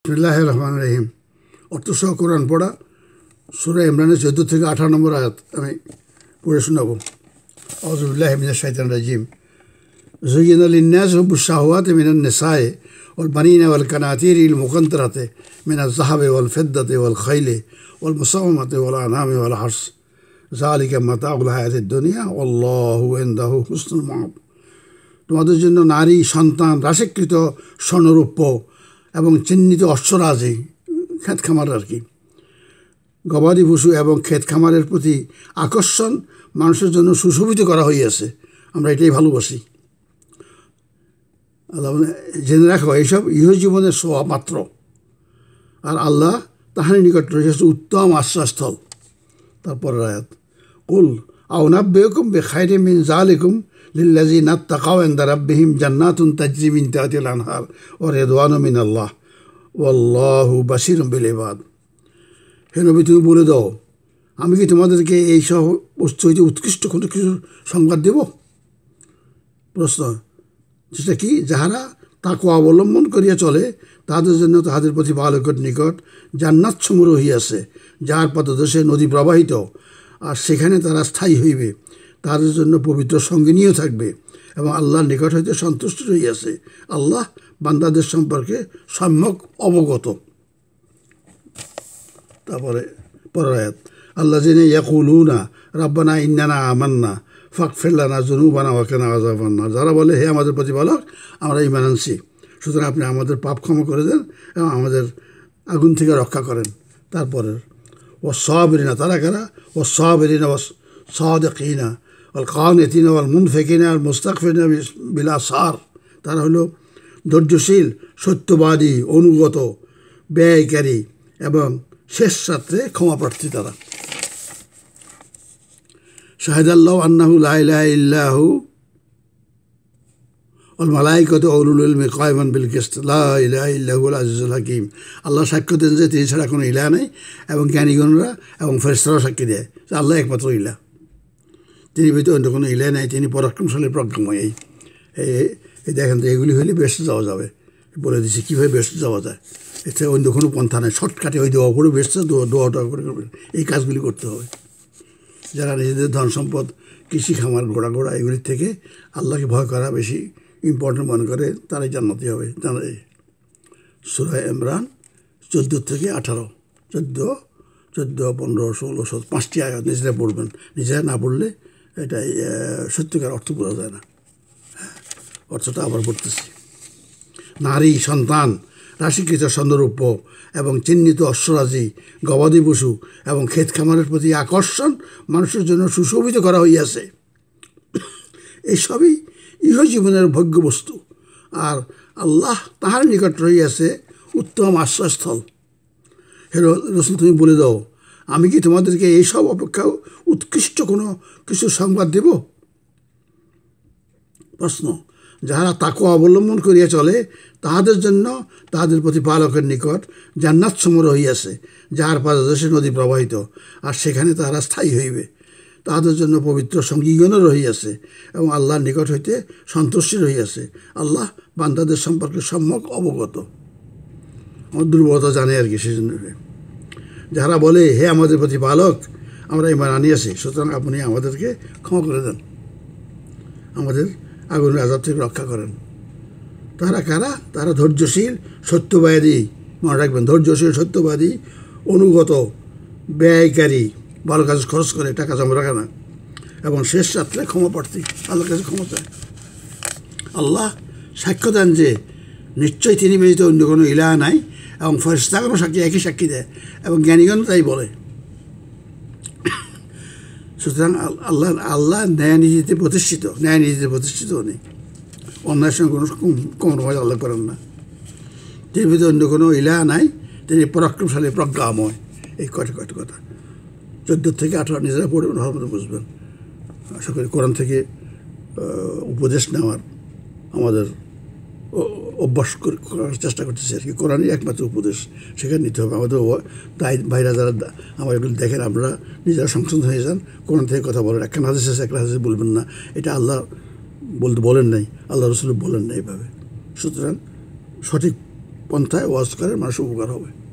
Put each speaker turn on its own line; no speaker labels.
বিসমিল্লাহির রহমানির রহিম। অর্থসহ কোরআন পড়া সূরা ইমরানের 14 থেকে 18 নম্বর আয়াত আমি পড়ে শোনাবো। আউযু বিল্লাহি মিনাশ শাইতানির রাজিম। যুয়িনা লিন-নাসি হুব্বুশ শাহাওয়াতি মিনান নিসাই ওয়াল বানিনা ওয়াল কানাতিরিল মুকান্তারাতি মিনাজ যাহাবি ওয়াল ফিদ্দাতি ওয়াল খাইলি ওয়াল মুসাওমাতি ওয়াল আনামি ওয়াল হারস যালিকা মাতাউল হায়াতিদ দুনিয়া ওয়াল্লাহু ইনদাহু হুসনুল মাআব। তোমাদের জন্য নারী, সন্তান, রাশিকৃত স্বর্ণরৌপ্য এবং চিহ্নিত অশ্বরাজি, ক্ষেত খামার আর কি, গবাদি পশু এবং ক্ষেত খামারের প্রতি আকর্ষণ মানুষের জন্য সুশোভিত করা হইয়াছে। আমরা এটাই ভালোবাসি। আল্লাহ জেনে রাখো, এইসব ইহজীবনের সোয়া মাত্র, আর আল্লাহ তাহার নিকট রয়েছে উত্তম আশ্রয়স্থল। তারপরের আয়াত, কুল আউনাব্বিউকুম বিখাইরিম মিন যালিকুম লিল্লাযিনা ইত্তাকাউ ইনদা রাব্বিহিম জান্নাতুন তাজরি মিন তাহতিহাল আনহার ওয়া রিদওয়ানুম মিনাল্লাহ ওয়াল্লাহু বাশীরুম বিল ইবাদ। হে নবী, তুমি বলে দাও, আমি কি তোমাদেরকে এই সব বস্তু হইতে উৎকৃষ্ট কোনো কিছু সংবাদ দেব? প্রশ্ন, সেটা কি? যাহারা তাকওয়া অবলম্বন করিয়া চলে তাহাদের জন্য তাহাদের প্রতিপালকের নিকট জান্নাত সমূহ রহিয়াছে, যার পদদেশে নদী প্রবাহিত, আর সেখানে তারা স্থায়ী হইবে। তাদের জন্য পবিত্র সঙ্গিনীও থাকবে এবং আল্লাহর নিকট হইতে সন্তুষ্ট রহিয়াছে। আল্লাহ বান্দাদের সম্পর্কে সম্যক অবগত। তারপরে পরের আয়াত, আল্লাযিনা ইয়াকুলুনা রাব্বানা ইন্নানা আমান্না ফাগফির লানা যুনুবানা ওয়া কিনা আযাবান নার। যারা বলে, হে আমাদের প্রতিপালক, আমরা ঈমান আনছি, সুতরাং আপনি আমাদের পাপ ক্ষমা করে দেন এবং আমাদের আগুন থেকে রক্ষা করেন। তারপরে ও সাবিরিনা, তারা কারা? ও সাবিরিনা ওয়া সাদিকিনা ওয়াল কানিতিনা ওয়াল মুনফিকিনা ওয়াল মুস্তাগফিরিনা বিল আসহার। তারা হলো ধৈর্যশীল, সত্যবাদী, অনুগত, ব্যয়কারী এবং শেষ রাত্রে ক্ষমাপ্রার্থী তারা। শাহিদাল্লাহু আন্নাহু লা ইলাহা ইল্লাহু ওয়াল মালাইকাতু ওয়া উলুল ইলমি কায়িমান বিল কিসত লা ইলাহা ইল্লাহুল আজিজুল হাকিম। আল্লাহ সাক্ষ্য দেন যে তিনি ছাড়া কোনো ইলাহ নেই, এবং জ্ঞানীগণরা এবং ফেরেশতারাও সাক্ষী দেয় যে আল্লাহ একমাত্র ইলাহ, তিনি ব্যতীত অন্য কোনো ইলাহ নাই, তিনি পরাক্রমশালী, প্রজ্ঞাময়। এই দেখেন তো, এগুলি হলে বেহেশতে যাওয়া যাবে। বলে দিচ্ছি কীভাবে বেহেশতে যাওয়া যায়। এতে অন্য কোনো পন্থা নেই, শর্টকাটে ওই দোয়া করে বেহেশতে দোয়াটা করে করবেন। এই কাজগুলি করতে হবে। যারা নিজেদের ধন সম্পদ, কৃষি খামার, ঘোড়া এগুলির থেকে আল্লাহকে ভয় করা বেশি ইম্পর্টেন্ট মনে করে, তারাই জান্নাতি হবে। সূরা ইমরান 14 থেকে 18, 14, 15, 16, 17, 5টি আয়াত নিজেরা পড়বেন। নিজেরা না পড়লে এটা সত্যিকার অর্থ বোঝা যায় না। অর্থটা আবার পড়তেছি। নারী, সন্তান, রাশিকৃত স্বর্ণরৌপ্য এবং চিহ্নিত অশ্বরাজি, গবাদি পশু এবং ক্ষেত খামারের প্রতি আকর্ষণ মানুষের জন্য সুশোভিত করা হইয়াছে। এইসবই ইহজীবনের ভোগ্যবস্তু, আর আল্লাহ তাহার নিকট রহিয়াছে উত্তম আশ্রয়স্থল। হে রাসূল, তুমি বলে দাও, আমি কি তোমাদেরকে এইসব অপেক্ষাও উৎকৃষ্ট কোনো কিছু সংবাদ দেব? প্রশ্ন, যাহারা তাকওয়া অবলম্বন করিয়া চলে তাহাদের জন্য তাহাদের প্রতিপালকের নিকট জান্নাত সমূহ রহিয়াছে, যাহার পাদদেশে নদী প্রবাহিত, আর সেখানে তাহারা স্থায়ী হইবে। তাহাদের জন্য পবিত্র সঙ্গীগণও রহিয়াছে এবং আল্লাহর নিকট হইতে সন্তুষ্টি রহিয়াছে। আল্লাহ বান্দাদের সম্পর্কে সম্যক অবগত। আমার দুর্বলতা জানে আর কি, সেই জন্য যারা বলে, হে আমাদের প্রতিপালক, আমরা ঈমান আনিয়াছি, সুতরাং আপনি আমাদেরকে ক্ষমা করে দেন, আমাদের আগুনের আযাব থেকে রক্ষা করেন। তারা কারা? তারা ধৈর্যশীল, সত্যবাদী, মনে রাখবেন, ধৈর্যশীল, সত্যবাদী, অনুগত, ব্যয়কারী, ভালো কাজ খরচ করে, টাকা জমা রাখে না, এবং শেষ রাত্রে ক্ষমাপ্রার্থী, আল্লাহর কাছে ক্ষমা চায়। আল্লাহ সাক্ষ্য দেন যে নিশ্চয়ই তিনি ব্যতীত অন্য কোনো ইলাহ নাই, এবং ফেরেশতাগণও একই সাক্ষী দেয়, এবং জ্ঞানীগণ তাই বলে। সুতরাং আল্লাহ ন্যায়নীতিতে প্রতিষ্ঠিত নেই। অন্যায়ের সঙ্গে কোনো কম্প্রোমাইজ আল্লাহ করেন না। তিনি ব্যতীত অন্য কোনো ইলাহ নাই, তিনি পরাক্রমশালী, প্রজ্ঞাময়। এই কয়টা কথা 14 থেকে 18 নিজেরা পড়বেন, ভালো মতো বুঝবেন। আশা করি কোরআন থেকে উপদেশ নেওয়ার আমাদের অভ্যাস করার চেষ্টা করতেছি আর কি। কোরআনই একমাত্র উপদেশ, সেখানে নিতে হবে আমাদের। তাই ভাইরা যারা আমার এগুলো দেখেন, আপনারা নিজেরা সংশোধন হয়ে যান, কোরআন থেকে কথা বলেন। একটা হাদিস আছে, একটা হাদিস বলবেন না, এটা আল্লাহ বলেন নাই, আল্লাহ রাসূল বলেন না এইভাবে। সুতরাং সঠিক পন্থায় ওয়াজ করেন, মানুষ উপকার হবে।